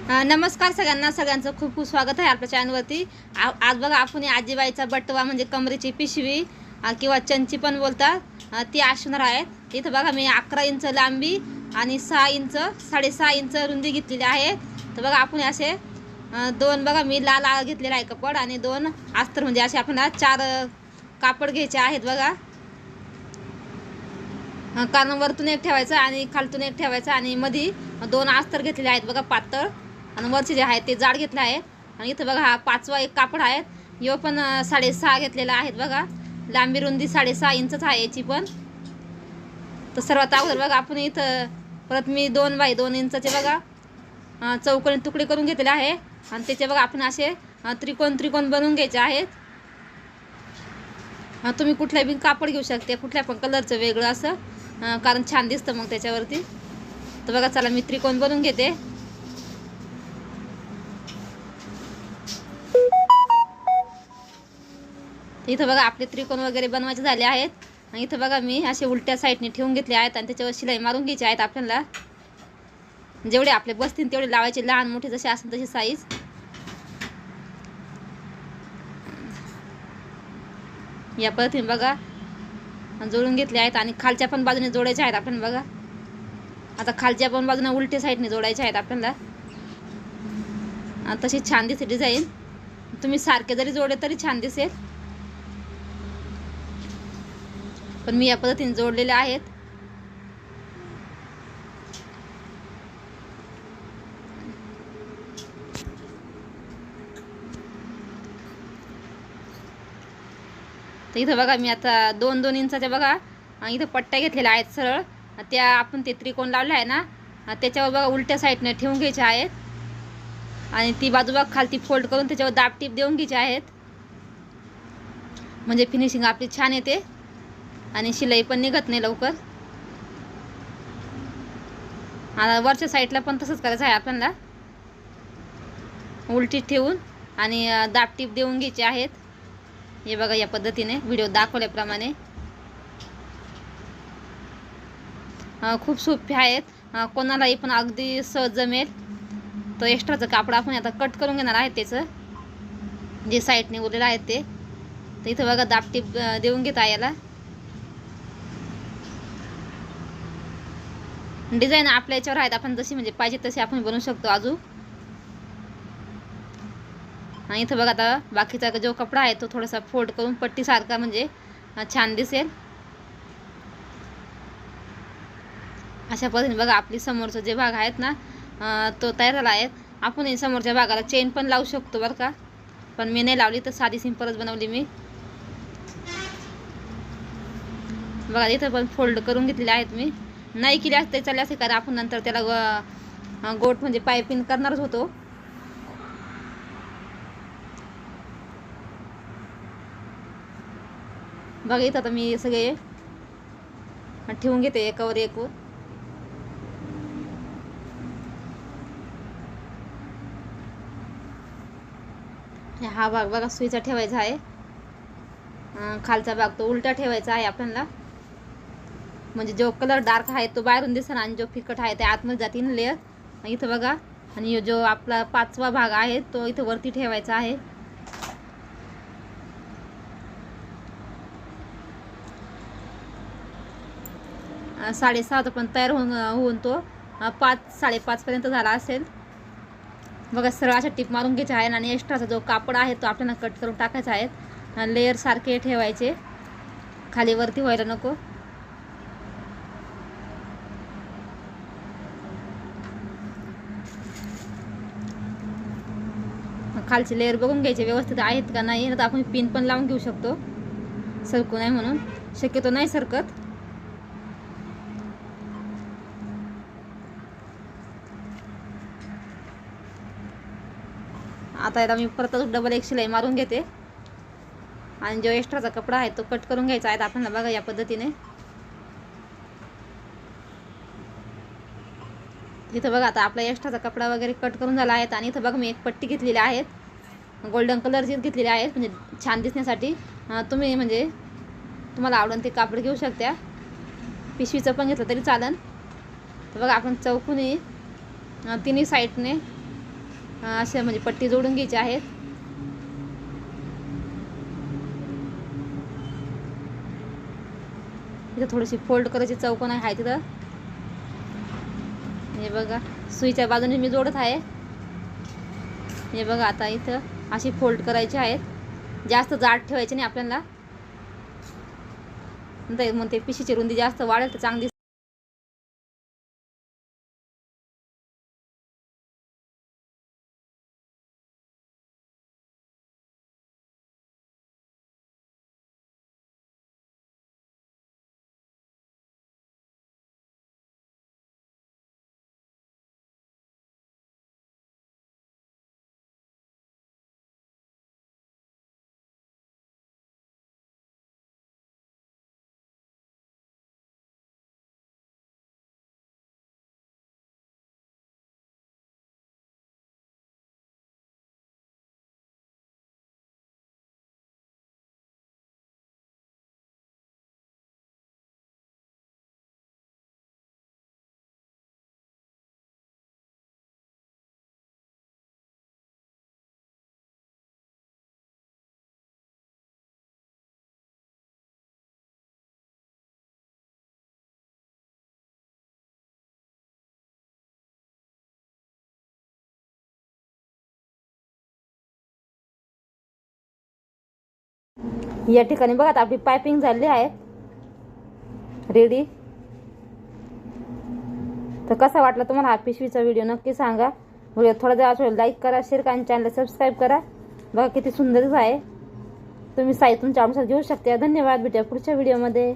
नमस्कार सगळ्यांना. सगळ्यांचं खूप खूप स्वागत आहे आपल्या चॅनलवरती. आज बघा आपण आजीबाईचा बटवा म्हणजे कमरेची पिशवी किंवा चंची पण बोलतात, ती असणार आहेत. इथं बघा मी 11 इंच लांबी आणि 6 इंच 6.5 इंच रुंदी घेतलेली आहे. तर बघा आपण असे दोन बघा मी लाल घेतलेला आहे कपड आणि दोन अस्तर, म्हणजे असे आपल्याला 4 कापड घ्यायचे आहेत बघा. कारण वरतून एक ठेवायचं आणि खालतून एक ठेवायचं आणि मध्ये 2 अस्तर घेतलेले आहेत बघा पातळ, आणि वरचे जे आहेत ते जाड घेतले आहेत. आणि इथं बघा हा 5वा एक कापड आहे, यो पण 6.5 घेतलेला आहेत बघा. लांबी रुंदी 6.5 इंचच आहे याची पण. तर सर्वात अगोदर बघा आपण इथं परत मी 2 बाय 2 इंचाचे बघा चौकोनी तुकडे करून घेतलेले आहे, आणि त्याचे बघा आपण असे त्रिकोण बनवून घ्यायचे आहेत. तुम्ही कुठल्या बी कापड घेऊ शकते, कुठल्या पण कलरचं वेगळं असं, कारण छान दिसतं मग त्याच्यावरती. तर बघा चला मी त्रिकोण बनवून घेते. इथं बघा आपले त्रिकोण वगैरे बनवायचे झाले आहेत. आणि इथं बघा मी असे उलट्या साईडने ठेवून घेतले आहेत, आणि त्याच्यावर शिलाई मारून घ्यायची आहेत. आपल्याला जेवढे आपले बसतील तेवढे लावायचे, लहान मोठे जसे असेल तशी साईज. या पद्धतीने बघा जोडून घेतले आहेत, आणि खालच्या पण बाजूने जोडायचे आहेत आपल्याला बघा. आता खालच्या पण बाजूने उलट्या साईडने जोडायचे आहेत आपल्याला. तशी छान दिसते डिझाईन. तुम्ही सारखे जरी जोडले तरी छान दिसेल, पण मी या पद्धतीने जोडलेले आहेत. तर इथं बघा मी आता 2-2 इंचाच्या बघा इथं पट्ट्या घेतलेल्या आहेत सरळ. त्या आपण ते त्रिकोण लावले आहे ना, त्याच्यावर बघा उलट्या साईडने ठेवून घ्यायचे आहेत, आणि ती बाजू बघा खालती फोल्ड करून त्याच्यावर दाब टीप देऊन घ्यायचे आहेत. म्हणजे फिनिशिंग आपली छान येते आणि शिलाई पण निघत नाही लवकर. आता वरच्या साईडला पण तसंच करायचं आहे आपल्याला, उलटी ठेवून आणि दाब टीप देऊन घ्यायचे आहेत. हे बघा या पद्धतीने व्हिडिओ दाखवल्याप्रमाणे. खूप सोपे आहेत, कोणालाही पण अगदी सहज जमेल. तर एक्स्ट्राचं कापड आपण आता कट करून घेणार आहे, त्याचं जे साईडने उरलेलं आहे ते. तर इथं बघा दाब टीप देऊन घेता याला. डिझाईन आपल्या याच्यावर आहेत, आपण जशी म्हणजे पाहिजे तशी आपण बनवू शकतो अजून. आणि इथं बघा आता बाकीचा जो कपडा आहे तो थोडासा फोल्ड करून पट्टीसारखा, म्हणजे छान दिसेल. अशा पद्धतीने बघा आपली समोरचं जे भाग आहेत ना तो तयार झाला आहे. आपण समोरच्या भागाला चेन पण लावू शकतो बरं का, पण मी नाही लावली, तर साधी सिंपलच बनवली मी. बघा इथं पण फोल्ड करून घेतलेले आहेत मी. नाही केली असते चालले असे, कारण आपण नंतर त्याला गोट म्हणजे पायपिंग करणारच होतो. बघा इथं आता मी सगळे ठेवून घेते एकावर एक. हा भाग बघा सुईचा ठेवायचा आहे, खालचा भाग तो उलटा ठेवायचा आहे आपल्याला. म्हणजे जो कलर डार्क आहे तो बाहेरून दिसेल, आणि जो फिकट आहे ते आतमध्ये जातील लेअर. इथं बघा, आणि जो आपला 5वा भाग आहे तो इथं वरती ठेवायचा आहे. साडेसात पण तयार होऊन तो 5-5:30 पर्यंत झाला असेल. बघा सरळ अशा टिप मारून घ्यायच्या आहे, आणि एक्स्ट्राचा जो कापड आहे तो आपल्याला कट करून टाकायचा आहे. लेअर सारखे ठेवायचे, खाली वरती व्हायला नको. खालचे लेअर बघून घ्यायचे व्यवस्थित आहेत का नाही, तर आपण पिन पण लावून घेऊ शकतो सरकू नाही म्हणून. शक्यतो नाही सरकत. आता याला मी परत डबल एक शिलाई मारून घेते, आणि जो एक्स्ट्राचा कपडा आहे तो कट करून घ्यायचा आहे आपल्याला बघा या पद्धतीने. इथं बघा आता आपला एक्स्ट्राचा कपडा वगैरे कट करून झाला आहे. आणि इथं बघा मी एक पट्टी घेतलेली आहेत, गोल्डन कलरची घेतलेली आहेत, म्हणजे छान दिसण्यासाठी. तुम्ही म्हणजे तुम्हाला आवडेल ते कापड घेऊ शकता, पिशवीचं पण घेतलं तरी चालेल. तर बघा आपण चौकोनी तिन्ही साईडने असे म्हणजे पट्टी जोडून घ्यायची आहेत. इथं थोडीशी फोल्ड करायची चौकोन आहे तिथं. हे बघा सुईच्या बाजूने मी जोडत आहे. हे बघा आता इथं अशी फोल्ड करायची आहेत. जास्त जाड ठेवायची नाही आपल्याला, मग ते पिशीची रुंदी जास्त वाढेल तर चांगली. या ठिकाणी बघा आपली पायपिंग झाली आहे रेडी. तर कसा वाटला तुम्हाला हा पिशवीचा व्हिडिओ नक्की सांगा. व्हिडिओ थोडा जर असेल लाईक करा, शेअर करा आणि चॅनलला सबस्क्राईब करा. बघा किती सुंदरच आहे. तुम्ही साई तुमच्या अनुसार घेऊ शकता. धन्यवाद. भेटूया पुढच्या व्हिडिओमध्ये.